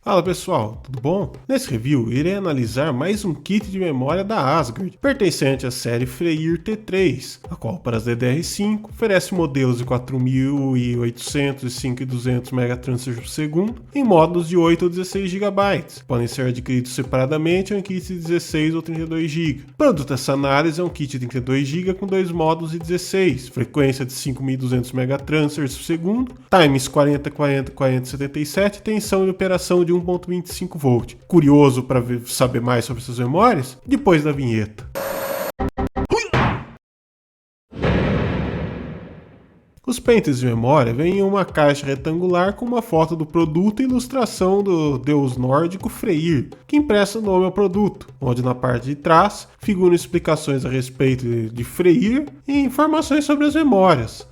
Fala pessoal, tudo bom? Nesse review irei analisar mais um kit de memória da Asgard, pertencente à série Freyr T3, a qual para as DDR5 oferece modelos de 4800 e 5200 megatransfers por segundo em módulos de 8 ou 16 GB, podem ser adquiridos separadamente ou em kits de 16 ou 32 GB. O produto dessa análise é um kit de 32 GB com dois módulos de 16, frequência de 5200 megatransfers por segundo, times 40-40-40-77 e tensão de operação de 1.25 V. Curioso para saber mais sobre essas memórias? Depois da vinheta. Os pentes de memória vêm em uma caixa retangular com uma foto do produto e ilustração do deus nórdico Freyr, que empresta o nome ao produto, onde na parte de trás figuram explicações a respeito de Freyr e informações sobre as memórias,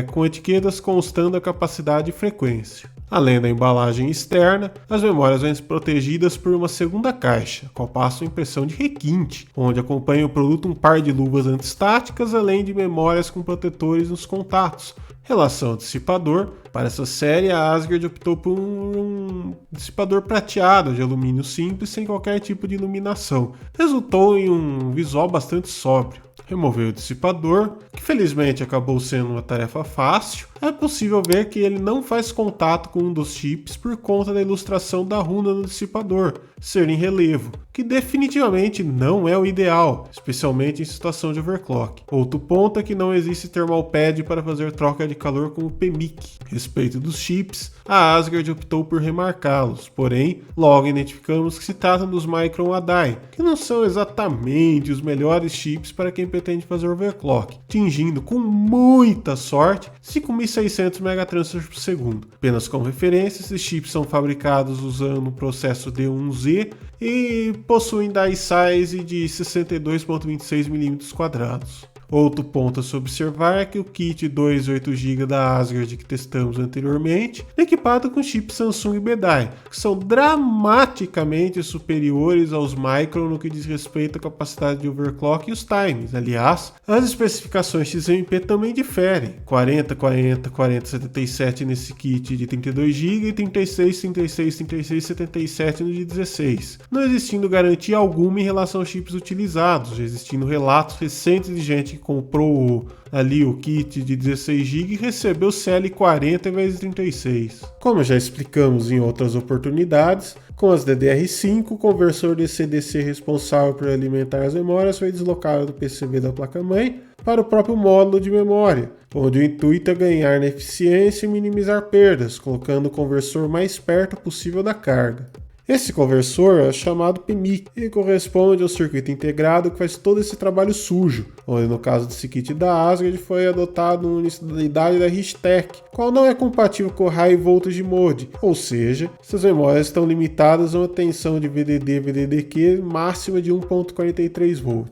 com etiquetas constando a capacidade e frequência. Além da embalagem externa, as memórias vêm protegidas por uma segunda caixa, qual passa a impressão de requinte, onde acompanha o produto um par de luvas antistáticas, além de memórias com protetores nos contatos. Relação ao dissipador, para essa série a Asgard optou por um dissipador prateado de alumínio simples sem qualquer tipo de iluminação. Resultou em um visual bastante sóbrio. Removeu o dissipador, que felizmente acabou sendo uma tarefa fácil. É possível ver que ele não faz contato com um dos chips por conta da ilustração da runa no dissipador ser em relevo, que definitivamente não é o ideal, especialmente em situação de overclock. Outro ponto é que não existe thermal pad para fazer troca de calor com o PMIC. A respeito dos chips, a Asgard optou por remarcá-los, porém, logo identificamos que se trata dos Micron Addai, que não são exatamente os melhores chips para quem pretende fazer overclock, atingindo com muita sorte 5.600 megatransfers por segundo. Apenas como referência, esses chips são fabricados usando o processo D1Z e possuem die size de 62,26 mm². Outro ponto a se observar é que o kit 2.8 GB da Asgard que testamos anteriormente é equipado com chips Samsung BDI, que são dramaticamente superiores aos Micron no que diz respeito à capacidade de overclock e os times. Aliás, as especificações XMP também diferem, 40-40-40-77 nesse kit de 32 GB e 36-36-36-77 no de 16, não existindo garantia alguma em relação aos chips utilizados, existindo relatos recentes de gente que comprou ali o kit de 16 GB e recebeu CL40 em vez de 36. Como já explicamos em outras oportunidades, com as DDR5, o conversor DC-DC responsável por alimentar as memórias foi deslocado do PCB da placa-mãe para o próprio módulo de memória, onde o intuito é ganhar na eficiência e minimizar perdas, colocando o conversor mais perto possível da carga. Esse conversor é chamado PMIC e corresponde ao circuito integrado que faz todo esse trabalho sujo, onde no caso desse kit da Asgard foi adotado uma unidade da Richtech, qual não é compatível com o High Voltage Mode, ou seja, essas memórias estão limitadas a uma tensão de VDD/VDDQ máxima de 1.43 V.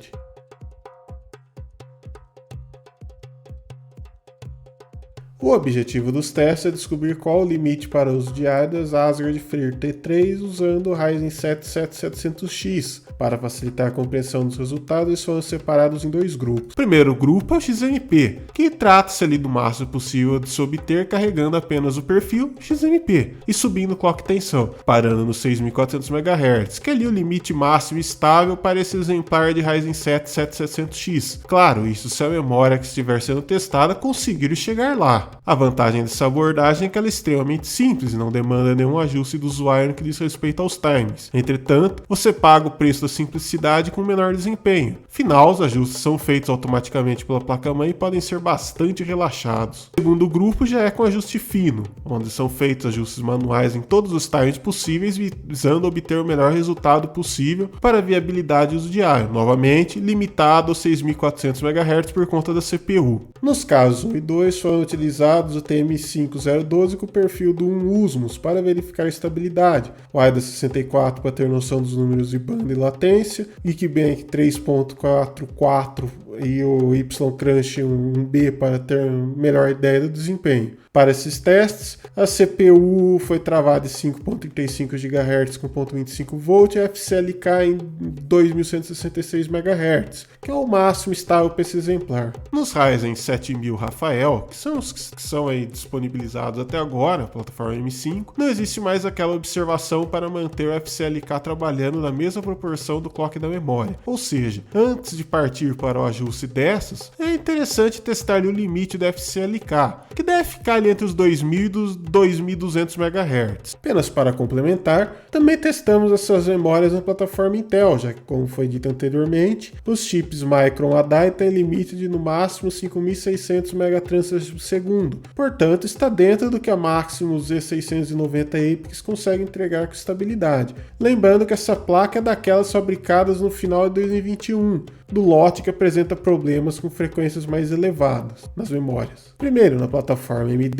O objetivo dos testes é descobrir qual o limite para o uso diário das Asgard Freyr T3 usando o Ryzen 7 7700X. Para facilitar a compreensão dos resultados, eles foram separados em dois grupos. O primeiro grupo é o XMP, que trata-se ali do máximo possível de se obter carregando apenas o perfil XMP e subindo clock tensão, parando nos 6.400 MHz, que é ali o limite máximo estável para esse exemplar de Ryzen 7 7700X. Claro, isso se a memória que estiver sendo testada conseguir chegar lá. A vantagem dessa abordagem é que ela é extremamente simples e não demanda nenhum ajuste do usuário no que diz respeito aos times. Entretanto, você paga o preço da simplicidade com menor desempenho. Afinal, os ajustes são feitos automaticamente pela placa-mãe e podem ser bastante relaxados. O segundo grupo já é com ajuste fino, onde são feitos ajustes manuais em todos os times possíveis, visando obter o melhor resultado possível para a viabilidade do uso diário, novamente limitado aos 6.400 MHz por conta da CPU. Nos casos 1 e 2 foram utilizados o TM5012 com o perfil do 1 Usmus para verificar a estabilidade, o AIDA64 para ter noção dos números de banda e latência, Geekbench 3.44 e o Y-Crunch 1B para ter melhor ideia do desempenho. Para esses testes, a CPU foi travada em 5.35 GHz com 0.25 V e a FCLK em 2166 MHz, que é o máximo estável para esse exemplar. Nos Ryzen 7000 Rafael, que são os que são aí disponibilizados até agora, plataforma M5, não existe mais aquela observação para manter o FCLK trabalhando na mesma proporção do clock da memória. Ou seja, antes de partir para o ajuste dessas, é interessante testar ali o limite do FCLK, que deve ficar ali entre os 2000 e os 2200 MHz. Apenas para complementar, também testamos essas memórias na plataforma Intel, já que, como foi dito anteriormente, os chips Micron ADAI têm limite de no máximo 5600 megatransfers por segundo. Portanto, está dentro do que a Maximus Z690 Apex consegue entregar com estabilidade. Lembrando que essa placa é daquelas fabricadas no final de 2021, do lote que apresenta problemas com frequências mais elevadas nas memórias. Primeiro, na plataforma AMD,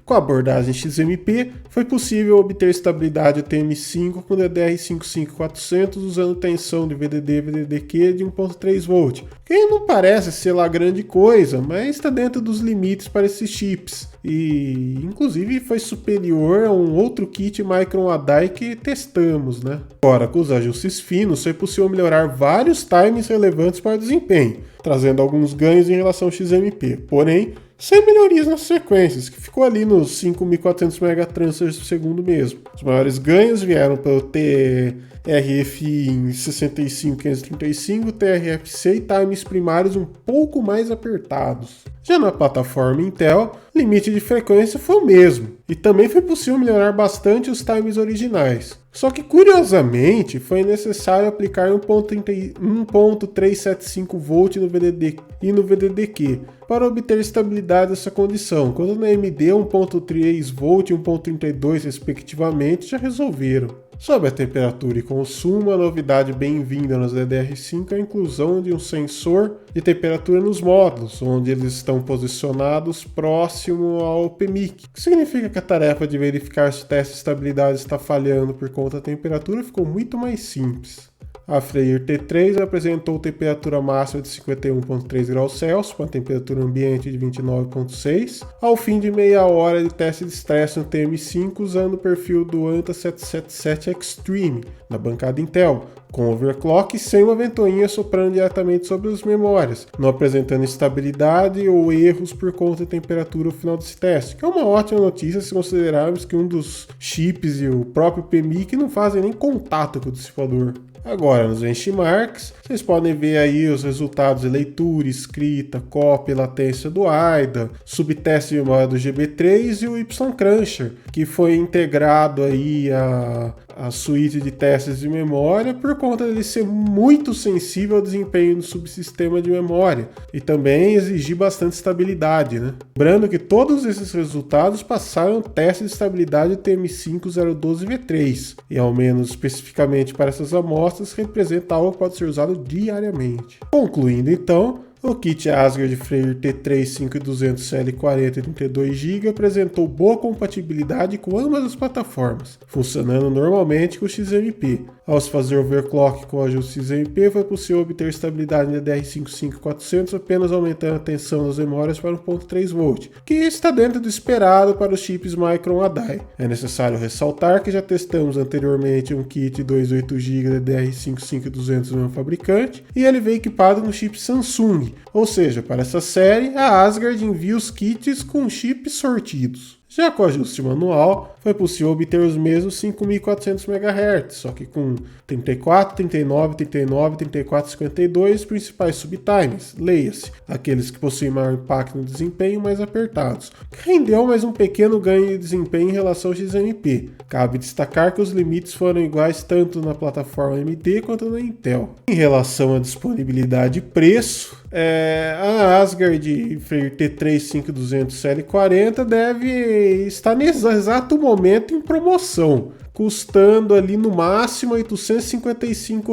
com a abordagem XMP, foi possível obter estabilidade UTM5 com DDR55400 usando tensão de VDD/VDDQ de 1.3 V, que não parece ser lá grande coisa, mas está dentro dos limites para esses chips. E inclusive foi superior a um outro kit Micron ADAI que testamos, né? Agora, com os ajustes finos, foi possível melhorar vários timings relevantes para o desempenho, trazendo alguns ganhos em relação ao XMP. Porém, sem melhorias nas frequências, que ficou ali nos 5.400 megatransfers por segundo mesmo. Os maiores ganhos vieram pelo TRFI em 65535, TRFC e times primários um pouco mais apertados. Já na plataforma Intel, o limite de frequência foi o mesmo, e também foi possível melhorar bastante os times originais. Só que, curiosamente, foi necessário aplicar 1.375 V no VDD e no VDDQ para obter estabilidade dessa condição, quando na AMD 1.3 V e 1.32 respectivamente já resolveram. Sobre a temperatura e consumo, a novidade bem-vinda nos DDR5 é a inclusão de um sensor de temperatura nos módulos, onde eles estão posicionados próximo ao PMIC, que significa que a tarefa de verificar se o teste de estabilidade está falhando por conta da temperatura ficou muito mais simples. A Freyr T3 apresentou temperatura máxima de 51,3 graus Celsius, com a temperatura ambiente de 29,6, ao fim de meia hora de teste de estresse no TM5 usando o perfil do ANTA 777 Extreme, na bancada Intel, com overclock e sem uma ventoinha soprando diretamente sobre as memórias, não apresentando instabilidade ou erros por conta da temperatura no final desse teste, que é uma ótima notícia se considerarmos que um dos chips e o próprio PMIC não fazem nem contato com o dissipador. Agora, nos benchmarks, vocês podem ver aí os resultados de leitura, escrita, cópia e latência do AIDA, subteste de memória do GB3 e o Y-Cruncher, que foi integrado aí a suíte de testes de memória por conta dele ser muito sensível ao desempenho do subsistema de memória e também exigir bastante estabilidade, né? Lembrando que todos esses resultados passaram o teste de estabilidade TM5012V3 e ao menos especificamente para essas amostras representa algo que pode ser usado diariamente. Concluindo então, o kit Asgard Freyr T3 5200 CL40 e 32 GB apresentou boa compatibilidade com ambas as plataformas, funcionando normalmente com o XMP. Ao se fazer overclock com o ajuste XMP, foi possível obter estabilidade em DDR55400 apenas aumentando a tensão das memórias para 1.3 V, que está dentro do esperado para os chips Micron ADAI. É necessário ressaltar que já testamos anteriormente um kit 2.8 GB DDR55200 do mesmo fabricante, e ele veio equipado no chip Samsung, ou seja, para essa série, a Asgard envia os kits com chips sortidos. Já com o ajuste manual, foi possível obter os mesmos 5.400 MHz, só que com 34, 39, 39, 34 e 52 principais subtimes, leia-se, aqueles que possuem maior impacto no desempenho mais apertados, que rendeu mais um pequeno ganho de desempenho em relação ao XMP. Cabe destacar que os limites foram iguais tanto na plataforma AMD quanto na Intel. Em relação à disponibilidade e preço, a Asgard Freyr T3 5200 CL40 deve estar nesse exato momento em promoção, custando ali no máximo R$ 855,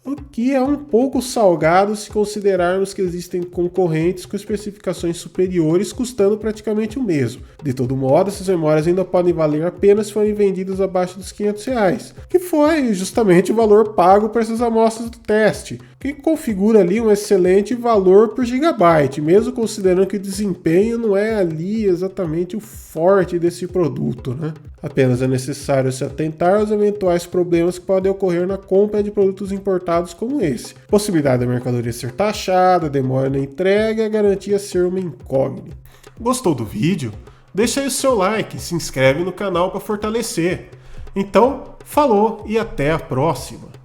o que é um pouco salgado se considerarmos que existem concorrentes com especificações superiores custando praticamente o mesmo. De todo modo, essas memórias ainda podem valer a pena se forem vendidas abaixo dos R$ 500, que foi justamente o valor pago para essas amostras do teste, que configura ali um excelente valor por gigabyte, mesmo considerando que o desempenho não é ali exatamente o forte desse produto, né? Apenas é necessário se atentar aos eventuais problemas que podem ocorrer na compra de produtos importados como esse. Possibilidade da mercadoria ser taxada, demora na entrega e a garantia ser uma incógnita. Gostou do vídeo? Deixa aí o seu like, se inscreve no canal para fortalecer. Então, falou e até a próxima!